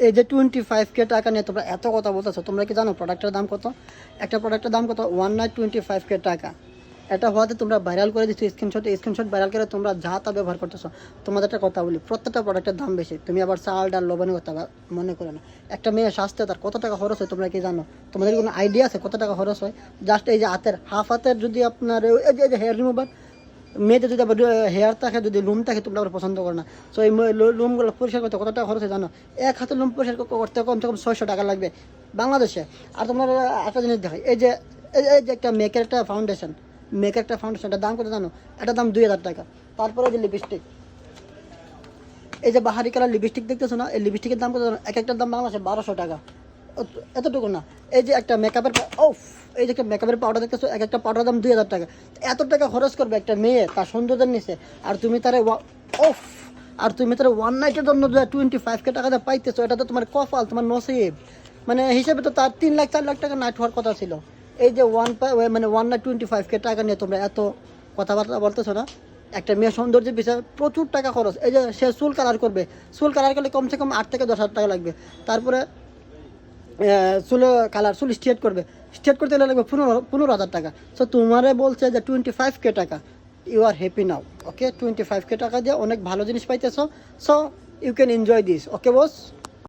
এই যে 25K টাকা নিয়ে তোমরা এত কথা বলতেছো, তোমরা কি জানো প্রোডাক্টের দাম কত? একটা প্রোডাক্টের দাম কত? ওয়ান নাইট 25K টাকা। এটা হওয়াতে তোমরা ভাইরাল করে দিচ্ছ, স্ক্রিনশট ভাইরাল করে তোমরা যা তা ব্যবহার করতেছো। তোমাদের একটা কথা বলি, প্রত্যেকটা প্রোডাক্টের দাম বেশি। তুমি আবার চাল ডাল লবণের কথা মনে করে না। একটা মেয়ে স্বাস্থ্যে তার কত টাকা খরচ হয় তোমরা কি জানো? তোমাদের কোনো আইডিয়া আছে কত টাকা খরচ হয়? জাস্ট এই যে হাতের হাফ হাতের যদি আপনার এই যে হেয়ার রিমুভার, মেয়েদের যদি আবার হেয়ার থাকে, যদি লুম থাকে, তোমরা আবার পছন্দ করো না। সো এই লুমগুলো পরিষ্কার করতে কত টাকা খরচ হয় জানো? এক হাতে লুম পরিষ্কার করতে কমসে কম 600 টাকা লাগবে বাংলাদেশে। আর তোমরা একটা জিনিস দেখাই, এই যে একটা মেকের একটা ফাউন্ডেশন, এটার দাম কত জানো? এটার দাম 2000 টাকা। তারপরে যে লিপস্টিক, এই যে বাহারি কালার লিপস্টিক দেখতেছো না, এই লিপস্টিকের দাম কত জানো? এক একটার দাম বাংলাদেশে 1200 টাকা। এতটুকু না, এই যে একটা মেকআপের এই যে একটা মেকআপের পাউডার দেখতেছো, এক একটা পাউডার দাম 2000 টাকা। এত টাকা খরচ করবে একটা মেয়ে তার সৌন্দর্যের নিচে, আর তুমি তার ওয়ান নাইটের জন্য 25K টাকা দিয়ে পাইতেছো। এটা তো তোমার কপাল, তোমার নসিব। মানে হিসেবে তো তার 3 লাখ 4 লাখ টাকা নাইট হওয়ার কথা ছিল। এই যে ওয়ান নাইট 25K টাকা নিয়ে তোমরা এত কথাবার্তা বলতেছো না। একটা মেয়ে সৌন্দর্যের বিষয়ে প্রচুর টাকা খরচ। এই যে সে চুল কালার করবে, চুল কালার করলে কমসে কম 8 থেকে 10,000 টাকা লাগবে। তারপরে চুল স্ট্রেট করতে গেলে লাগবে 15,000 টাকা। সো তোমারে বলছে যে 25K টাকা, you R happy now. Okay, 25K টাকা দিয়ে অনেক ভালো জিনিস পাইতেছো। So you can enjoy this. Okay boss.